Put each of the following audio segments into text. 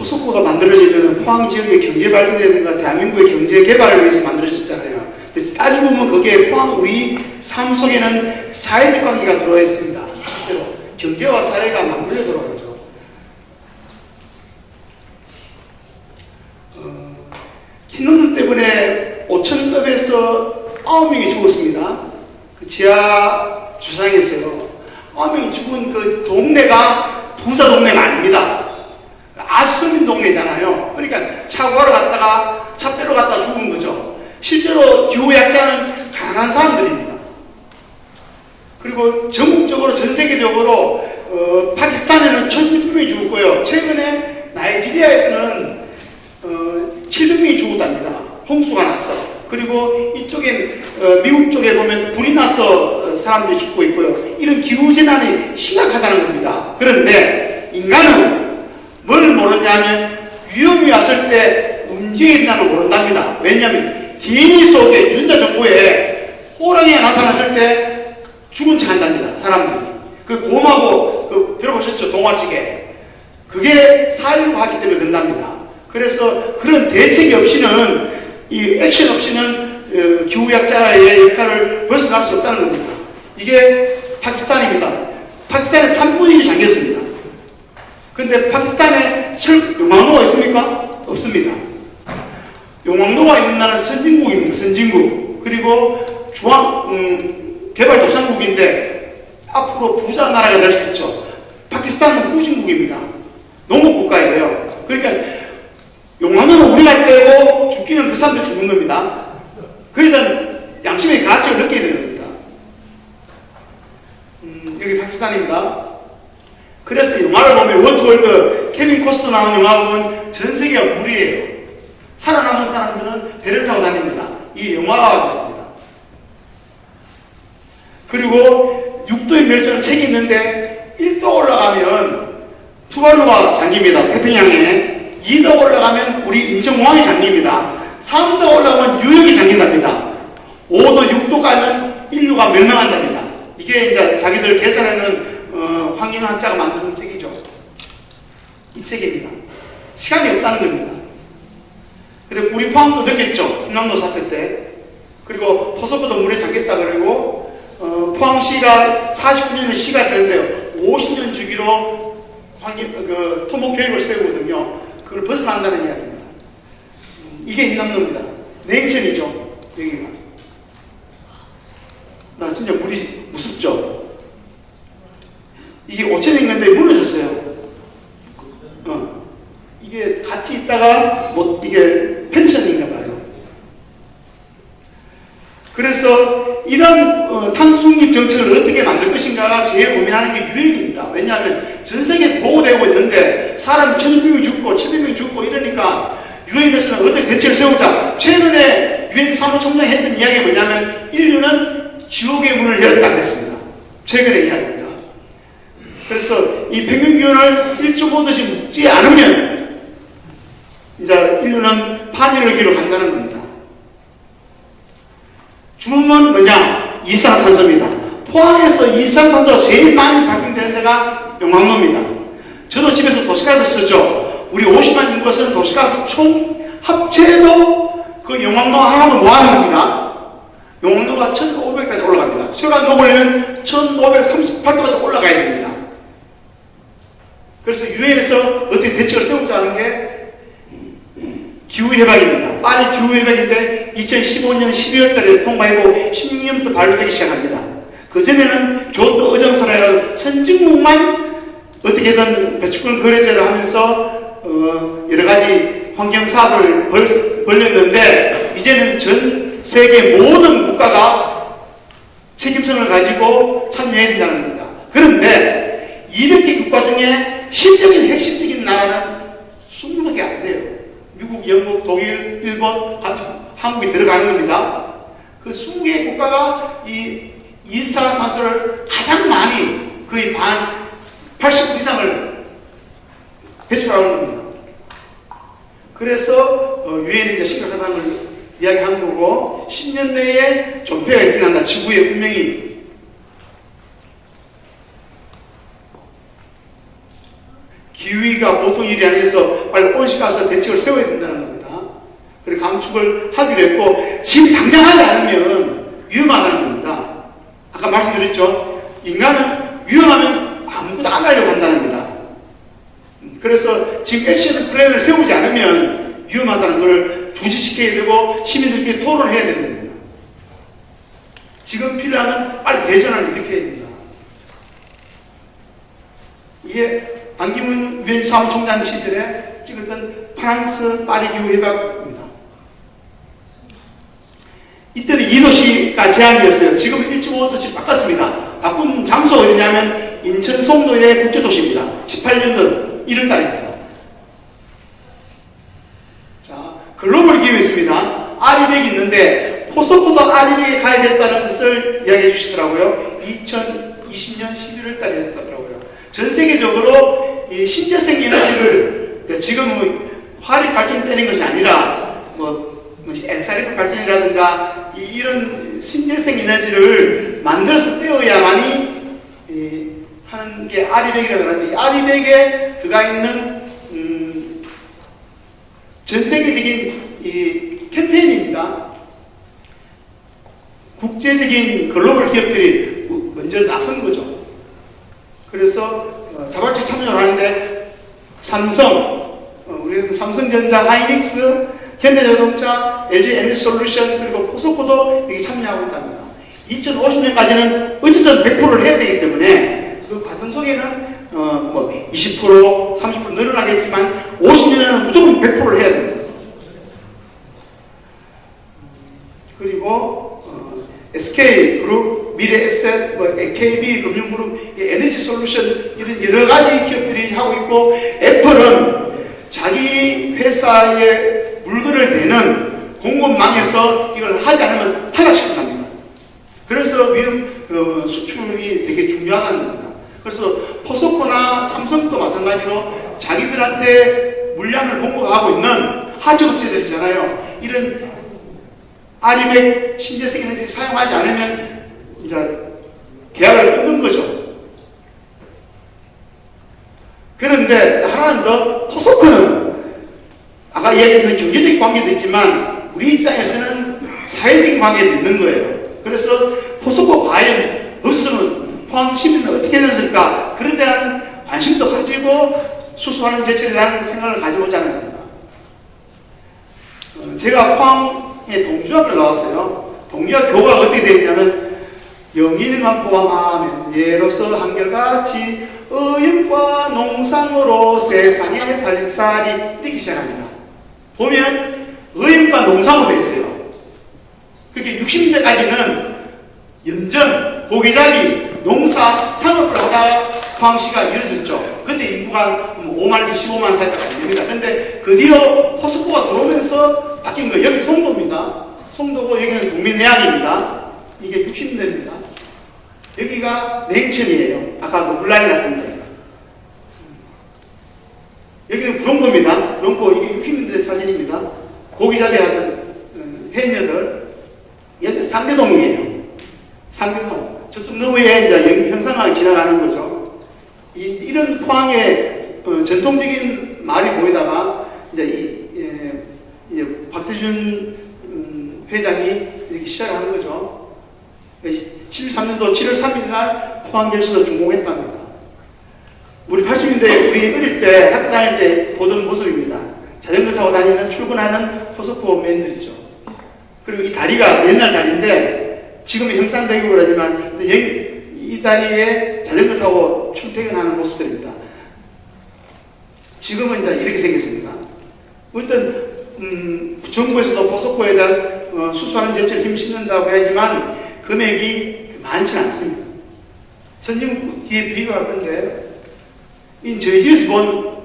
토속구가 만들어지면 포항 지역의 경제 발전이라든가 대한민국의 경제 개발을 위해서 만들어졌잖아요. 따지고 보면 거기에 포항 우리 삶 속에는 사회적 관계가 들어와 있습니다. 실제로 경제와 사회가 맞물려 들어가죠. 흰눈 때문에 5,000급에서 9명이 죽었습니다. 그 지하 주상에서요. 9명이 죽은 그 동네가 부자 동네가 아닙니다. 아주 서민 동네잖아요. 그러니까 차 구하러 갔다가 차 빼러 갔다가 죽은 거죠. 실제로 기후약자는 가난한 사람들입니다. 그리고 전국적으로 전 세계적으로 파키스탄에는 1,600명이 죽었고요. 최근에 나이지리아에서는 700명이 죽었답니다. 홍수가 났어. 그리고 이쪽에 미국 쪽에 보면 불이 나서 사람들이 죽고 있고요. 이런 기후재난이 심각하다는 겁니다. 그런데 인간은 뭘 모르냐면 위험이 왔을 때 움직인다는 모른답니다. 왜냐하면 DNA 속에 유전자 정보에 호랑이가 나타났을 때 죽은 척 한답니다. 사람들이. 그 곰하고 들어보셨죠? 동화책에. 그게 살려고 하기 때문에 된답니다. 그래서 그런 대책이 없이는 이 액션 없이는 기후약자의 역할을 벗어날 수 없다는 겁니다. 이게 파키스탄입니다. 파키스탄에 3분의 1이 잠겼습니다. 근데 파키스탄에 용광로가 있습니까? 없습니다. 용광로가 있는 나라는 선진국입니다. 선진국. 그리고 개발도상국인데 앞으로 부자 나라가 될 수 있죠. 파키스탄은 후진국입니다. 농업국가예요. 그러니까 용광로는 우리가 떼고 죽기는 그 사람들 죽는 겁니다. 그러니까 양심의 가치를 느껴야 되는 겁니다. 여기 파키스탄입니다. 그래서 영화를 보면 원투월드 케빈 코스터 나온 영화 보면 전 세계가 물이에요. 살아남은 사람들은 배를 타고 다닙니다. 이게 영화가 됐습니다. 그리고 6도의 멸종은 책이 있는데 1도 올라가면 투발루가 잠깁니다. 태평양에. 2도 올라가면 우리 인천공항이 잠깁니다. 3도 올라가면 뉴욕이 잠긴답니다. 5도, 6도 가면 인류가 멸망한답니다. 이게 이제 자기들 계산하는 환경학자가 만드는 책이죠. 이 책입니다. 시간이 없다는 겁니다. 근데 우리 포항도 느꼈죠. 흰남노 사태 때. 그리고 토속구도 물에 잠겼다 그러고 포항시가 49년에 시가 되는데요. 50년 주기로 토목 계획을 세우거든요. 그걸 벗어난다는 이야기입니다. 이게 흰남노입니다. 냉천이죠. 여기가. 나 진짜 물이 무섭죠. 이게 5,000년대에 무너졌어요. 이게 같이 있다가 이게 펜션인가 봐요. 그래서 이런 탄수중립 정책을 어떻게 만들 것인가가 제일 고민하는 게 유엔입니다. 왜냐하면 전 세계에서 보고되고 있는데 사람 1,600명 죽고 700명 죽고 이러니까 유엔에서는 어떻게 대책을 세우자. 최근에 유엔 사무총장이 했던 이야기가 뭐냐면 인류는 지옥의 문을 열었다 그랬습니다. 최근의 이야기입니다. 그래서 이 평균기온을 1.5도씩 묶지 않으면 이제 인류는 파멸을 기록한다는 겁니다. 죽음은 뭐냐? 이산화탄소입니다. 포항에서 이산화탄소가 제일 많이 발생되는 데가 용광로입니다. 저도 집에서 도시가스 쓰죠. 우리 50만 인구가 쓰는 도시가스 총 합체도 그 용광로 하나로 모아놓은 겁니다. 용광로가 1,500까지 올라갑니다. 쇠가 녹으려면 1,538도까지 올라가야 됩니다. 그래서 유엔에서 어떻게 대책을 세우자는 게 기후협약입니다. 빨리 기후협약인데 2015년 12월 달에 통과하고 16년부터 발효되기 시작합니다. 그전에는 교토 의정서라 선진국만 어떻게든 배출권 거래제를 하면서 여러가지 환경사업을 벌였는데 이제는 전 세계 모든 국가가 책임성을 가지고 참여해야 된다는 겁니다. 그런데 200개 국가 중에 실적인 핵심적인 나라는 20개밖에 안 돼요. 미국, 영국, 독일, 일본, 한국이 들어가는 겁니다. 그 20개의 국가가 이 이산화탄소를 가장 많이 거의 80% 이상을 배출하는 겁니다. 그래서 유엔이 이제 심각하다는 걸 이야기한 거고 10년 내에 존폐가 일어난다. 지구의 운명이 기후위기가 보통 일이 아니어서 빨리 온실가스 대책을 세워야 된다는 겁니다. 그리고 감축을 하기로 했고, 지금 당장 하지 않으면 위험하다는 겁니다. 아까 말씀드렸죠. 인간은 위험하면 아무것도 안 하려고 한다는 겁니다. 그래서 지금 액션 플랜을 세우지 않으면 위험하다는 것을 중지시켜야 되고 시민들끼리 토론해야 되는 겁니다. 지금 필요하면 빨리 대전을 일으켜야 됩니다. 이게 반기문 유엔 사무총장 시절에 찍었던 프랑스 파리 기후협약입니다. 이때는 2도시가 제한이었어요. 지금 1.5도시 바꿨습니다. 바꾼 장소가 어디냐면 인천 송도의 국제도시입니다. 18년도 1월달입니다. 자, 글로벌 기후 있습니다. 아리백이 있는데 포스코도 아리백에 가야 됐다는 것을 이야기해 주시더라고요. 2020년 11월달이었더라고요. 전 세계적으로 이 신재생 에너지를 지금 화력 발전되는 것이 아니라 SRF 발전이라든가 이런 신재생 에너지를 만들어서 떼어야만이 하는 게 아리백이라고 하는데, 이 아리백에 들어가 있는 전 세계적인 이 캠페인입니다. 국제적인 글로벌 기업들이 먼저 나선 거죠. 그래서 자발적 참여를 하는데 삼성, 우리 삼성전자, 하이닉스, 현대자동차, LG에너지솔루션, 그리고 포스코도 여기 참여하고 있답니다. 2050년까지는 어쨌든 100%를 해야 되기 때문에 그 과정 속에는 20%, 30% 늘어나겠지만 50년에는 무조건 100%를 해야 됩니다. 그리고 SK그룹, 미래에셋, KB금융그룹, 에너지솔루션 이런 여러 가지 기업들이 하고 있고, 애플은 자기 회사의 물건을 내는 공급망에서 이걸 하지 않으면 탈락시킨답니다. 그래서 수출이 되게 중요하다는 겁니다. 그래서 포스코나 삼성도 마찬가지로 자기들한테 물량을 공급하고 있는 하청업체들이잖아요. 이런 아리백 신재생 에너지 사용하지 않으면 이제 계약을 끊는 거죠. 그런데 하나는 더, 포스코는 아까 이야기했던 경제적 관계도 있지만 우리 입장에서는 사회적인 관계도 있는 거예요. 그래서 포스코 과연 없으면 포항 시민은 어떻게 됐을까, 그에 대한 관심도 가지고 수소하는 제철에 대한 생각을 가지고자 하는 겁니다. 제가 포항에 동주학교를 나왔어요. 동주학교가 어떻게 되어 있냐면, 영일만 포함하면 예로서 한결같이 어연과 농상으로 세상의 살림살이 이렇게 시작합니다. 보면 어연과 농상으로 되어 있어요. 그렇게 60년대까지는 연전, 고기잡이, 농사, 상업을 하다가 포항시가 이루어졌죠. 그때 인구가 5만에서 15만 사이까지 됩니다. 근데 그 뒤로 포스코가 들어오면서 바뀐 거예요. 여기 송도입니다. 송도고 여기는 동민내양입니다. 이게 60년대입니다. 여기가 냉천이에요. 아까 그 물난리 났던데. 여기는 구룡포입니다. 구룡포, 이게 60년대 사진입니다. 고기잡이 하던 해녀들. 여기 상대동이에요. 상대동. 저쪽 너머에 이제 형상하게 지나가는 거죠. 이런 포항의 전통적인 말이 보이다가 이제 박태준 회장이 이렇게 시작하는 거죠. 73년도 7월 3일 날 포항결수로 준공했답니다. 우리 80년대 우리 어릴 때 학교 다닐 때 보던 모습입니다. 자전거 타고 다니는 출근하는 포스코맨들이죠. 그리고 이 다리가 옛날 다리인데 지금은 형상되기로 하지만 이 다리에 자전거 타고 출퇴근하는 모습들입니다. 지금은 이제 이렇게 생겼습니다. 일단 정부에서도 포스코에 대한 수소하는 제철 힘 싣는다고 하지만 금액이 많지는 않습니다. 선진국 뒤에 비교할 건데, 저희 집에서 본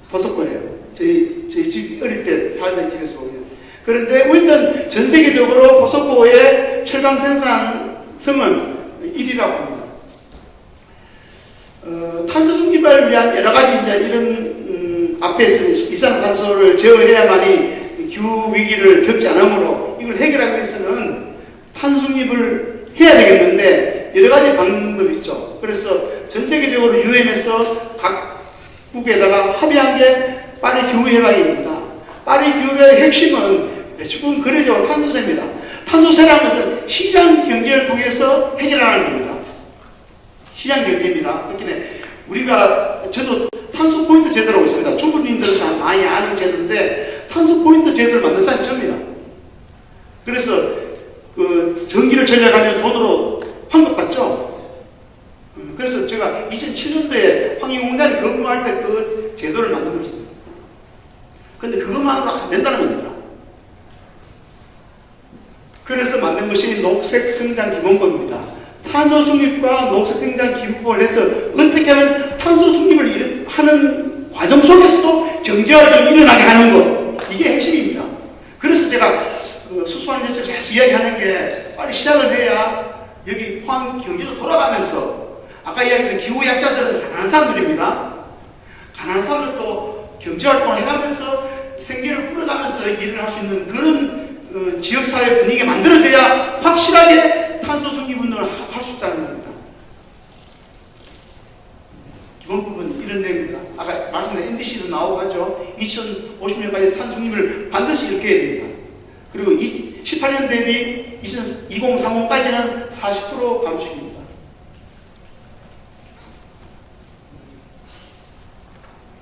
포스코예요. 저희 집 어릴 때 살던 집에서 보면. 그런데 일단 전 세계적으로 포스코의 철강 생산성은 1위라고 합니다. 탄소 중립을 위한 여러 가지 이제 이런 앞에서 이산화탄소를 제어해야만이 기후 위기를 겪지 않으므로 이걸 해결하기 위해서는 탄소 중립을 해야 되겠는데 여러 가지 방법이 있죠. 그래서 전 세계적으로 유엔에서 각 국에다가 합의한 게 파리 기후협약입니다. 파리 기후협약의 핵심은 배출권 거래제와 탄소세입니다. 탄소세라는 것은 시장 경제를 통해서 해결하는 겁니다. 시장 경제입니다. 그러니까 저도 탄소 포인트 제도라고 있습니다. 중국인들은 다 많이 아는 제도인데 탄소 포인트 제도를 만든 사람이 저입니다. 그래서 그 전기를 절약하면 돈으로 환급받죠. 그래서 제가 2007년도에 환경공단에 근무할 때 그 제도를 만들고 있습니다. 근데 그것만으로 안 된다는 겁니다. 그래서 만든 것이 녹색성장기본법입니다. 탄소 중립과 녹색성장기본법을 해서 어떻게 하면 탄소 중립을 하는 과정 속에서도 경제활동이 일어나게 하는 것, 이게 핵심입니다. 그래서 제가 수소환 제철 계속 이야기하는 게 빨리 시작을 해야 여기 포항 경제도 돌아가면서 아까 이야기했던 기후약자들은 가난한 사람들입니다. 가난한 사람들도 경제활동을 해가면서 생계를 끌어가면서 일을 할 수 있는 그런 지역사회 분위기가 만들어져야 확실하게 탄소 중립운동을 할 수 있다는 겁니다. 기본법은 이런 내용입니다. 아까 말씀드린 NDC도 나오고 하죠. 2050년까지 탄소 중립을 반드시 이렇게 해야 됩니다. 그리고 18년 대비 2030까지는 40% 감축입니다.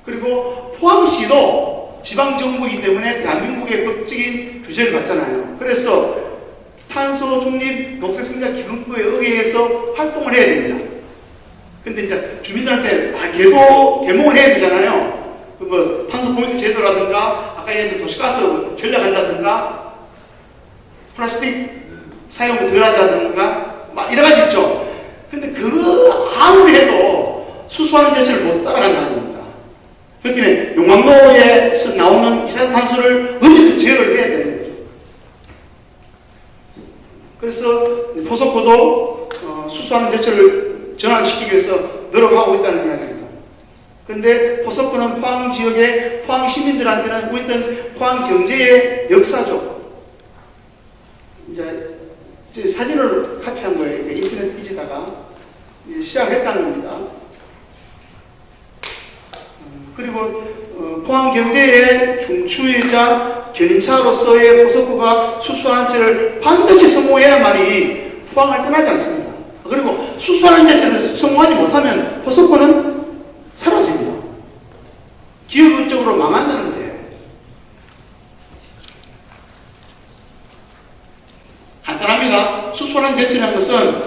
그리고 포항시도 지방정부이기 때문에 대한민국의 법적인 규제를 받잖아요. 그래서 탄소 중립 녹색성장 기본법에 의해서 활동을 해야 됩니다. 근데 이제 주민들한테 개몽을 해야 되잖아요. 뭐 탄소 포인트 제도라든가 아까 얘기했던 도시가스 전략한다든가 플라스틱 사용을 덜 하자든가 막 여러 가지 있죠. 근데 그거 아무리 해도 수소하는 제철을 못 따라간다는 겁니다. 그렇기는 용광로에서 나오는 이산탄소를 어쨌든 제어를 해야 되는 거죠. 그래서 포석호도 수소하는 제철을 전환시키기 위해서 노력하고 있다는 이야기입니다. 근데 포석호는 포항 지역의 포항 시민들한테는 어떤 포항 경제의 역사죠. 이제 제 사진을 카피한 거예요. 인터넷 기지다가 시작했다는 겁니다. 그리고 포항 경제의 중추이자 견인차로서의 포석호가 수소환제를 반드시 성공해야만이 포항을 떠나지 않습니다. 그리고 수소환제를 성공하지 못하면 포석호는 사라집니다. 기업적으로 망한다는 거예요. 간단합니다. 수소환제라는 것은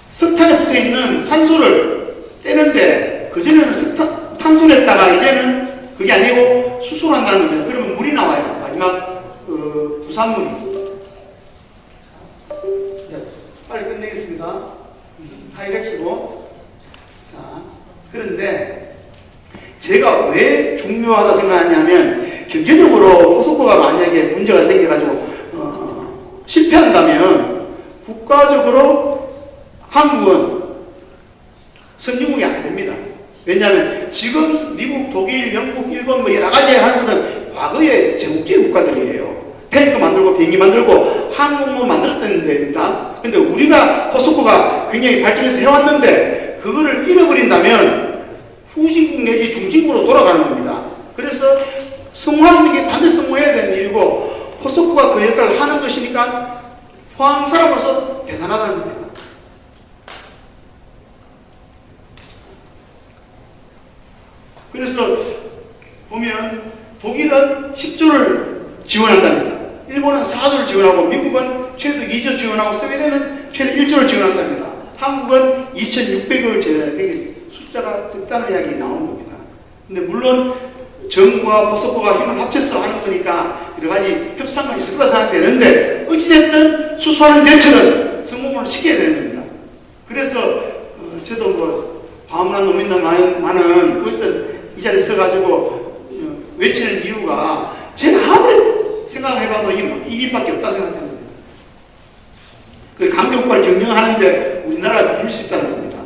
석탄에 붙어있는 산소를 떼는데 그전에는 탄소를 했다가 이제는 그게 아니고 수소를 한다는 겁니다. 그러면 물이 나와요. 마지막 부산물이. 빨리 끝내겠습니다. 하이렉스고. 자, 그런데 제가 왜 중요하다 생각하냐면 경제적으로 포석호가 만약에 문제가 생겨가지고 실패한다면 국가적으로 한국은 선진국이 안 됩니다. 왜냐하면 지금 미국, 독일, 영국, 일본 뭐 여러 가지 하는 것은 과거의 제국주의 국가들이에요. 탱크 만들고 비행기 만들고 항공모 만들었던 데입니다. 근데 우리가 포석호가 굉장히 발전해서 해왔는데 그거를 잃어버린다면 후진국 내지 중진국으로 돌아가는 겁니다. 그래서 성공하는 게 반드시 성공해야 되는 일이고 포석호가 그 역할을 하는 것이니까 포항 사람으로서 대단하다는 겁니다. 그래서 보면 독일은 10조를 지원한답니다. 일본은 4조를 지원하고 미국은 최소 2조 지원하고 스웨덴은 최소 1조를 지원한답니다. 한국은 2,600억을 제외하게 숫자가 적다는 이야기 나오는 겁니다. 근데 물론 정부와 포석호가 힘을 합쳐서 하는 거니까 여러 가지 협상은 있을 거라 생각되는데 어찌됐든 수소하는 제철은 성공을 시켜야 되는 겁니다. 그래서 저도 뭐 화엄란 농민들만은 어떤 이 자리에 서가지고 외치는 이유가 제가 아무리 생각해봐도 이길밖에 없다 생각합니다. 그 강경과를 경영하는데 우리나라가 이길 수 있다는 겁니다.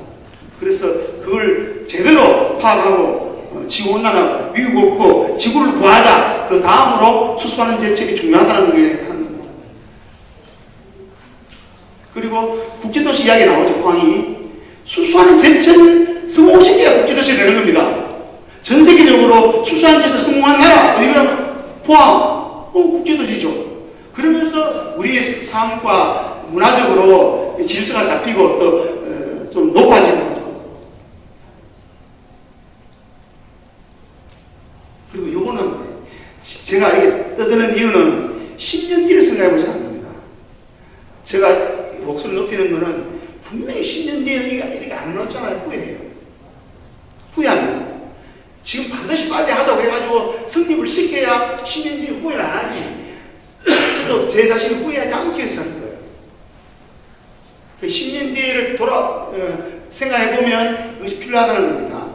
그래서 그걸 제대로 파악하고 지구온난화 위기가 없고 지구를 구하자. 그 다음으로 수소하는 제철이 중요하다는 게 하는 겁니다. 그리고 국제도시 이야기 나오죠. 포항이 수소하는 제철을 성공시켜야 국제도시가 되는 겁니다. 전 세계적으로 수소한 제철 성공한 나라 어디가 포함 국제도시죠. 그러면서 우리의 삶과 문화적으로 질서가 잡히고 또 좀 높아지고. 그리고 요거는 제가 이게 떠드는 이유는 10년 뒤를 생각해 보지 않습니다. 제가 목소리 높이는 거는 분명히 10년 뒤에 이렇게 안 나왔잖아요. 후회해요. 후회합니다. 지금 반드시 빨리 하자고 해가지고 성립을 시켜야 10년 뒤에 후회를 안 하지. 저도 제 자신을 후회하지 않기 위해서 하는 거예요. 10년 뒤를 생각해보면 이것이 필요하다는 겁니다.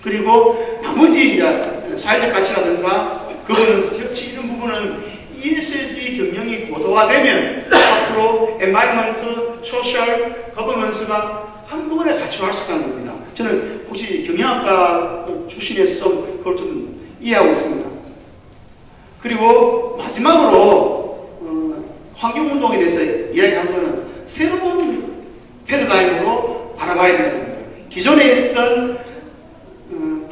그리고 나머지 이제 사회적 가치라든가 거버넌스, 협치 이런 부분은 ESG 경영이 고도화되면 앞으로 environment, social, governance가 한꺼번에 갖춰갈 수 있다는 겁니다. 저는 혹시 경영학과 출신에서 좀 그걸 좀 이해하고 있습니다. 그리고 마지막으로 환경운동에 대해서 이야기한 거는 새로운 패러다임으로 바라봐야 된다는 거예요. 기존에 있었던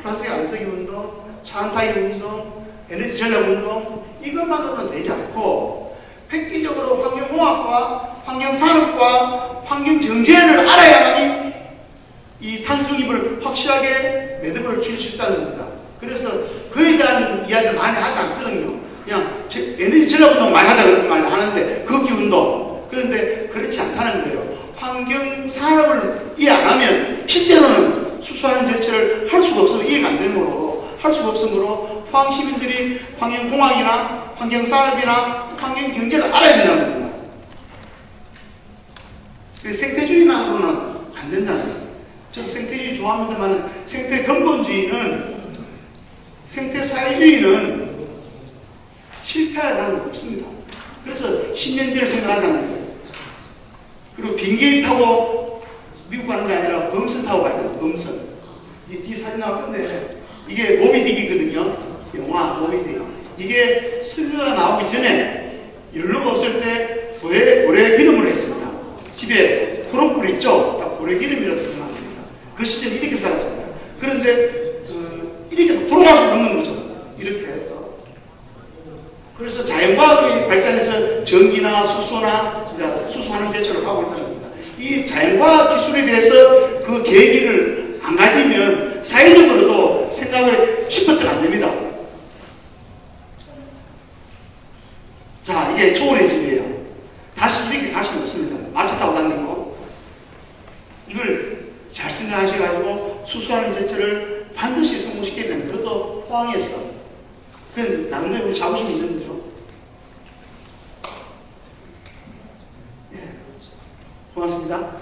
플라스틱 안 쓰기 운동, 차 안 타기 운동, 에너지 전략 운동 이것만으로는 되지 않고 획기적으로 환경공학과 환경산업과 환경경제를 알아야만이 이 탄수기를 확실하게 매듭을 지을 수 있다는 겁니다. 그래서 그에 대한 이야기를 많이 하지 않거든요. 그냥 에너지 전략 운동 많이 하자 그런 말 하는데 걷기 운동. 그런데 그렇지 않다는 거예요. 환경산업을 이해 안 하면 실제로는 수소하는 제철을 할 수가 없으면 이해가 안 되므로 할 수가 없으므로 포항 시민들이 환경공학이나 환경산업이나 환경경제를 알아야 된다는 겁니다. 생태주의만으로는 안 된다는 거예요. 저도 생태주의 좋아합니다만 생태 근본주의는 생태사회주의는 실패할 가능성이 없습니다. 그래서 10년 뒤를 생각하자는 거예요. 그리고 비행기 타고 미국 가는 게 아니라 범선 타고 가야 돼요. 범선. 이 뒤에 사진 나올 건데 이게 모비딕이거든요. 영화 모비딕. 이게 수교가 나오기 전에 연료가 없을 때 고래 기름으로 했습니다. 집에 코롱불 있죠? 딱 고래 기름이라고 표현합니다. 그 시절에 이렇게 살았습니다. 그런데 이렇게 돌아갈 수 없는 거죠. 이렇게 해서. 그래서 자연과학이 발전해서 전기나 수소나 수소하는 제철을 하고 있다는 겁니다. 이 자연과학 기술에 대해서 그 계기를 안 가지면 사회적으로도 생각을 시프트가 안 됩니다. 자, 이게 초월의 집이에요. 다시 이렇게 갈 수는 없습니다. 마차 타고 다니고. 이걸 잘 생각하셔가지고 수소하는 제철을 반드시 성공시켜야 됩니다. 그것도 포항에서. 그 나름대로 우리 자부심이 있는 거죠. 예. 고맙습니다.